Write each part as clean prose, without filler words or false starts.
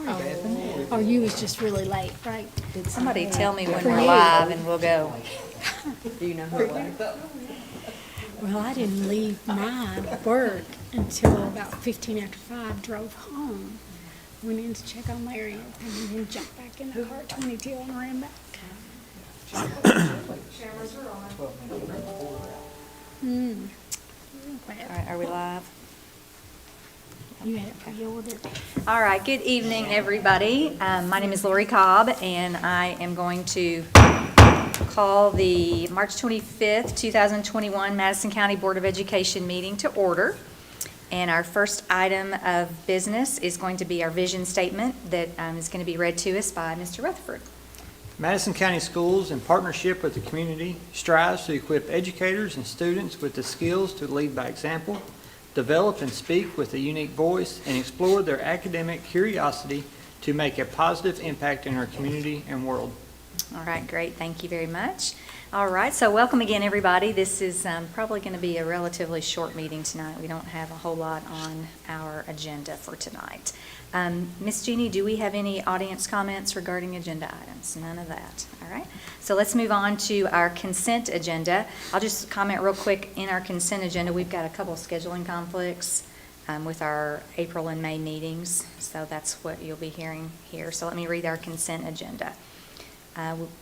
morning. Oh, you was just really late, right? Did somebody tell me when For we're you. live and we'll go? Do you know who it was? Well, I didn't leave my work until about 15 after 5, drove home. Went in to check on Larry and then jumped back in the car at 22 and ran back. All right, are we live? You had it pre-ordered. All right, good evening, everybody. My name is Lori Cobb, and I am going to call the March 25th, 2021 Madison County Board of Education meeting to order. And our first item of business is going to be our vision statement that is going to be read to us by Mr. Rutherford. Madison County Schools, in partnership with the community, strives to equip educators and students with the skills to lead by example, develop and speak with a unique voice, and explore their academic curiosity to make a positive impact in our community and world. All right, great. Thank you very much. All right, so welcome again, everybody. This is probably going to be a relatively short meeting tonight. We don't have a whole lot on our agenda for tonight. Ms. Jeannie, do we have any audience comments regarding agenda items? None of that. All right, so let's move on to our consent agenda. I'll just comment real quick. In our consent agenda, we've got a couple of scheduling conflicts with our April and May meetings, so that's what you'll be hearing here. So let me read our consent agenda.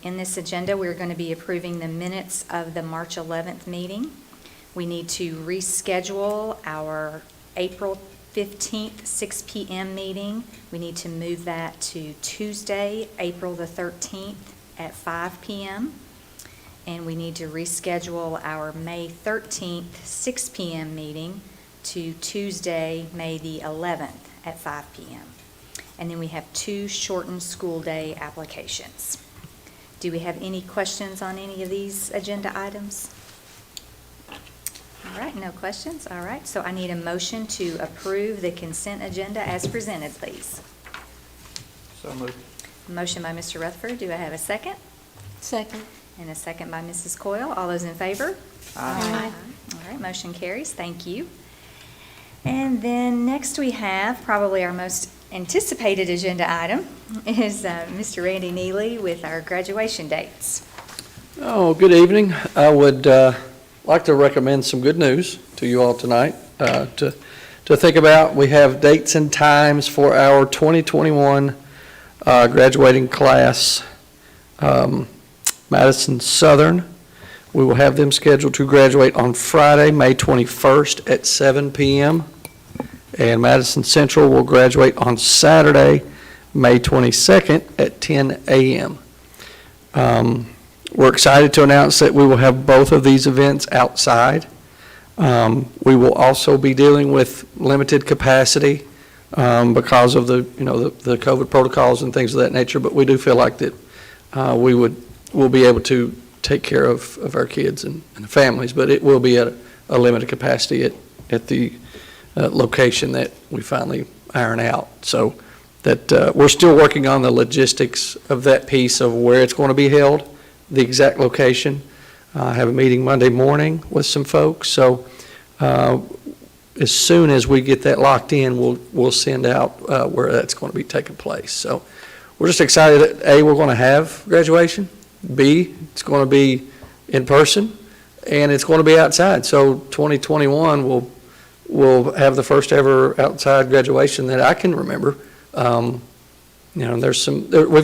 In this agenda, we're going to be approving the minutes of the March 11th meeting. We need to reschedule our April 15th, 6 p.m. meeting. We need to move that to Tuesday, April the 13th at 5 p.m. And we need to reschedule our May 13th, 6 p.m. meeting to Tuesday, May the 11th at 5 p.m. And then we have 2 shortened school day applications. Do we have any questions on any of these agenda items? All right, no questions. All right, so I need a motion to approve the consent agenda as presented, please. So moved. Motion by Mr. Rutherford. Do I have a second? Second. And a second by Mrs. Coyle. All those in favor? Aye. All right, motion carries. Thank you. And then next we have probably our most anticipated agenda item is Mr. Randy Neely with our graduation dates. Oh, good evening. I would like to recommend some good news to you all tonight to think about. We have dates and times for our 2021 graduating class, Madison Southern. We will have them scheduled to graduate on Friday, May 21st at 7 p.m. And Madison Central will graduate on Saturday, May 22nd at 10 a.m. We're excited to announce that we will have both of these events outside. We will also be dealing with limited capacity because of the COVID protocols and things of that nature, but we do feel like that we'll be able to take care of our kids and the families, but it will be at a limited capacity at the location that we finally iron out. So that we're still working on the logistics of that piece of where it's going to be held, the exact location. I have a meeting Monday morning with some folks. So as soon as we get that locked in, we'll send out where that's going to be taking place. So we're just excited that A, we're going to have graduation. B, it's going to be in person, and it's going to be outside. So 2021 we'll have the first ever outside graduation that I can remember. We've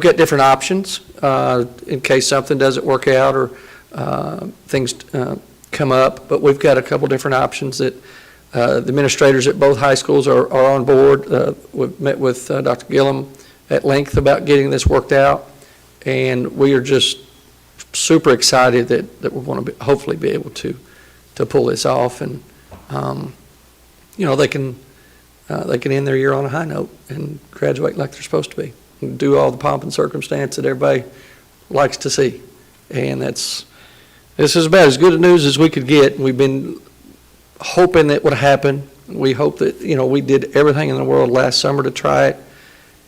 got different options in case something doesn't work out or things come up, but we've got a couple different options that the administrators at both high schools are on board. We've met with Dr. Gillum at length about getting this worked out, and we are just super excited that we're going to hopefully be able to pull this off, and they can end their year on a high note and graduate like they're supposed to be, and do all the pomp and circumstance that everybody likes to see. And this is about as good a news as we could get. We've been hoping that would happen. We hope that we did everything in the world last summer to try it,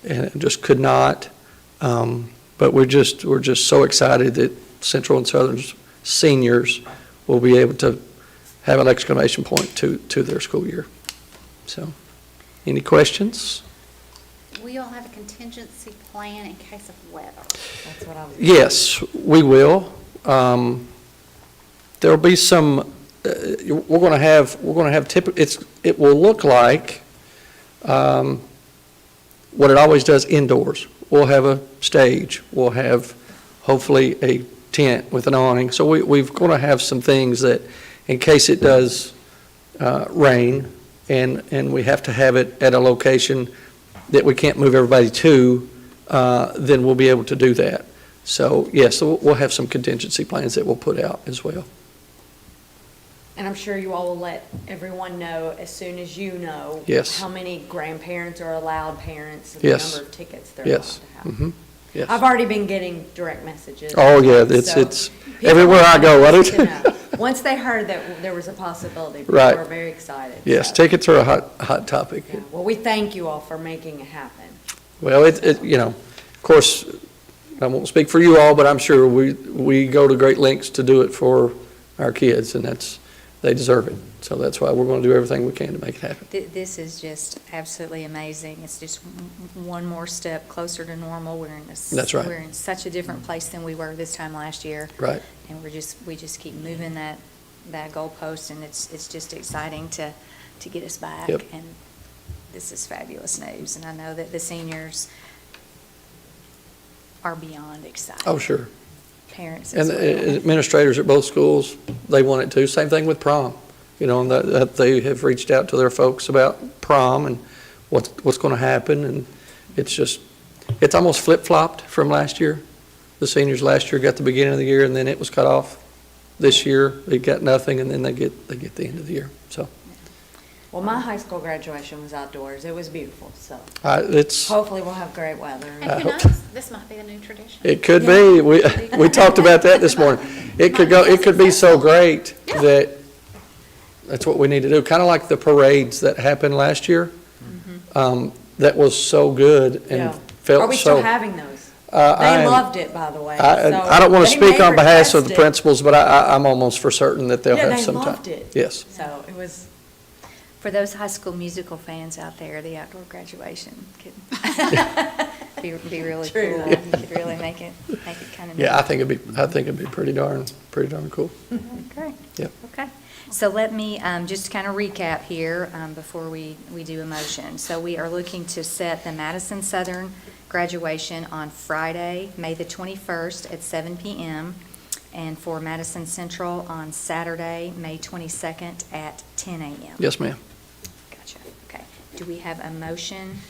and it just could not. But we're just so excited that Central and Southern's seniors will be able to have an exclamation point to their school year. So, any questions? will you all have a contingency plan in case of weather? That's what I was. Yes, we will. There'll be some, we're going to have it will look like what it always does indoors. We'll have a stage. We'll have hopefully a tent with an awning. So we're going to have some things that, in case it does rain and we have to have it at a location that we can't move everybody to, then we'll be able to do that. So, yes, so we'll have some contingency plans that we'll put out as well. And I'm sure you all will let everyone know as soon as you know. Yes. How many grandparents or allowed parents and Yes. the number of tickets they're allowed Yes. to have. Mhm. Yes. I've already been getting direct messages. Oh, yeah, So it's people everywhere I go. want to know. Once they heard that there was a possibility, people Right. were very excited. Yes, so. tickets are a hot topic. Yeah. Well, we thank you all for making it happen. Well, of course, I won't speak for you all, but I'm sure we go to great lengths to do it for our kids, and they deserve it. So that's why we're going to do everything we can to make it happen. This is just absolutely amazing. It's just one more step closer to normal. That's right. We're in such a different place than we were this time last year. Right. And we just keep moving that goalpost, and it's just exciting to get us back. Yep. And this is fabulous news. And I know that the seniors are beyond excited. Oh, sure. Parents And as well. administrators at both schools, they want it too. Same thing with prom. And that they have reached out to their folks about prom and what's going to happen. And it's almost flip-flopped from last year. The seniors last year got the beginning of the year, and then it was cut off. This year, they got nothing, and then they get the end of the year. So Well, my high school graduation was outdoors. It was beautiful, so it's. hopefully we'll have great weather. And who knows, this might be the new tradition. It could be. We talked about that this morning. It could be so great that that's what we need to do. Kind of like the parades that happened last year. That was so good Yeah. and felt so. Are we still having those? I They am- loved it, by the way. I don't want to They may speak on behalf of the request it. principals, but I'm almost for certain that they'll Yeah, have they some time. loved it. Yes. So it was, For those high school musical fans out there, the outdoor graduation could be really True. cool. You could really make it kind of. Yeah, I think it'd be pretty darn cool. Great. Yep. Okay. So let me just kind of recap here before we do a motion. So we are looking to set the Madison Southern graduation on Friday, May the 21st at 7 p.m. and for Madison Central on Saturday, May 22nd at 10 a.m. Yes, ma'am. Gotcha. Okay. Do we have a motion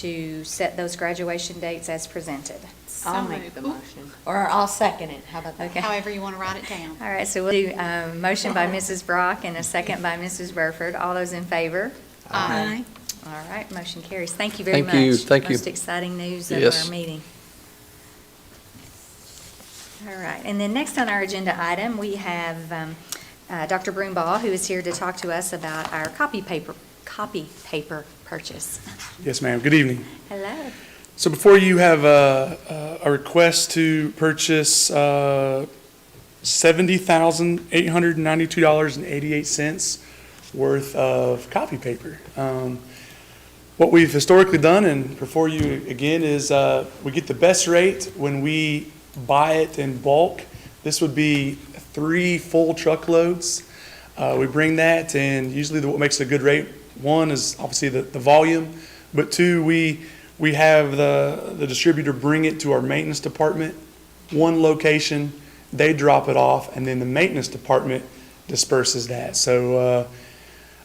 to set those graduation dates as presented? I'll So make the moved. motion. Or I'll second it. How about that? Okay. However you want to write it down. All right, so we'll do a motion by Mrs. Brock and a second by Mrs. Burford. All those in favor? Aye. All right, motion carries. Thank you very much. Thank you, thank you. Most exciting news of Yes. our meeting. All right, and then next on our agenda item, we have Dr. Broombaugh, who is here to talk to us about our copy paper purchase. Yes, ma'am. Good evening. Hello. So before you have a request to purchase $70,892.88 worth of copy paper. What we've historically done, and before you again, is we get the best rate when we buy it in bulk. This would be 3 full truckloads. We bring that, and usually what makes it a good rate, one is obviously the volume, but two, we have the distributor bring it to our maintenance department, one location, they drop it off, and then the maintenance department disperses that. So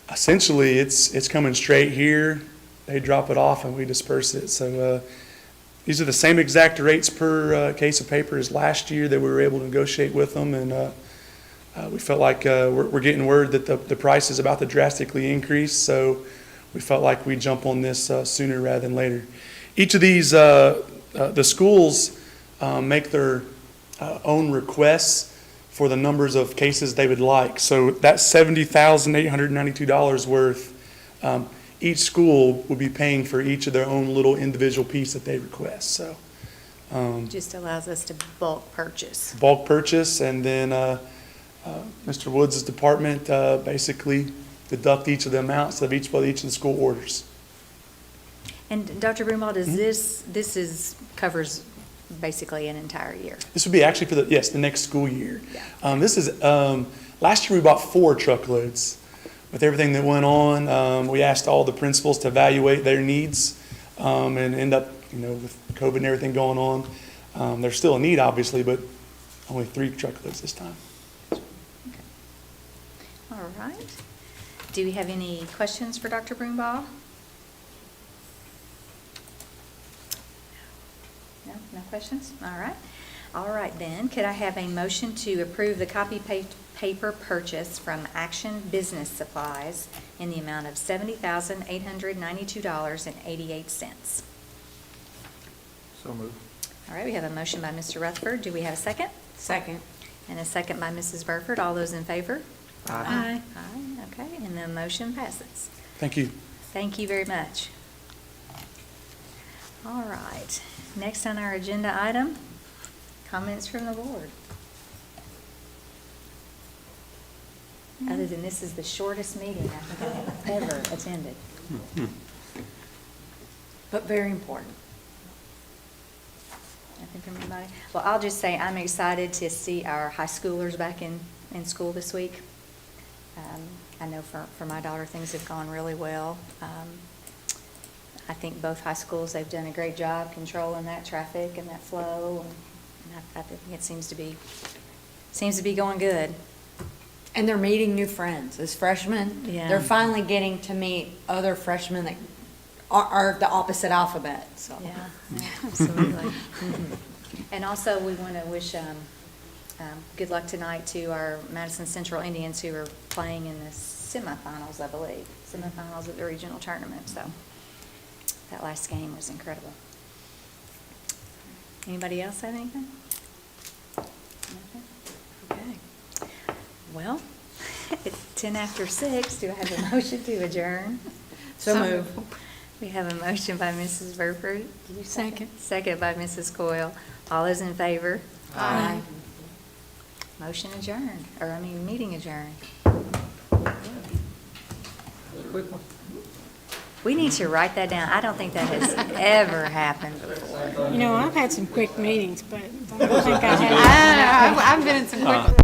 essentially, it's coming straight here, they drop it off, and we disperse it. So these are the same exact rates per case of paper as last year that we were able to negotiate with them, and we felt like we're getting word that the price is about to drastically increase, so we felt like we'd jump on this sooner rather than later. Each of these, the schools make their own requests for the numbers of cases they would like. So that $70,892 worth, each school will be paying for each of their own little individual piece that they request. So Just allows us to bulk purchase. bulk purchase, and then Mr. Woods' department basically deduct each of the amounts of each of the school orders. And Dr. Broomall, does this covers basically an entire year? This would be actually for the next school year. Yeah. This is, last year we bought 4 truckloads. With everything that went on, we asked all the principals to evaluate their needs, and end up, with COVID and everything going on, there's still a need, obviously, but only 3 truckloads this time. All right. Do we have any questions for Dr. Broomall? No questions? All right. All right then, could I have a motion to approve the copy paper purchase from Action Business Supplies in the amount of $70,892.88? So moved. All right, we have a motion by Mr. Rutherford. Do we have a second? Second. And a second by Mrs. Burford. All those in favor? Aye. Aye, okay, and the motion passes. Thank you. Thank you very much. All right, next on our agenda item, comments from the board. Other than this is the shortest meeting I think I have ever attended. But very important. Nothing from anybody? Well, I'll just say I'm excited to see our high schoolers back in school this week. I know for my daughter, things have gone really well. I think both high schools, they've done a great job controlling that traffic and that flow, and I think it seems to be going good. And they're meeting new friends as freshmen. Yeah. They're finally getting to meet other freshmen that are the opposite alphabet, so. Yeah, absolutely. And also, we want to wish good luck tonight to our Madison Central Indians who are playing in the semifinals, I believe, semifinals of the regional tournament. So that last game was incredible. Anybody else have anything? Nothing? Okay. Well, it's 10 after 6. Do I have a motion to adjourn? So move. We have a motion by Mrs. Burford. Do you Second. Second by Mrs. Coyle. All those in favor? Aye. Motion adjourned, meeting adjourned. Quick one. We need to write that down. I don't think that has ever happened before. I've had some quick meetings, but I don't think I had. I've been in some quick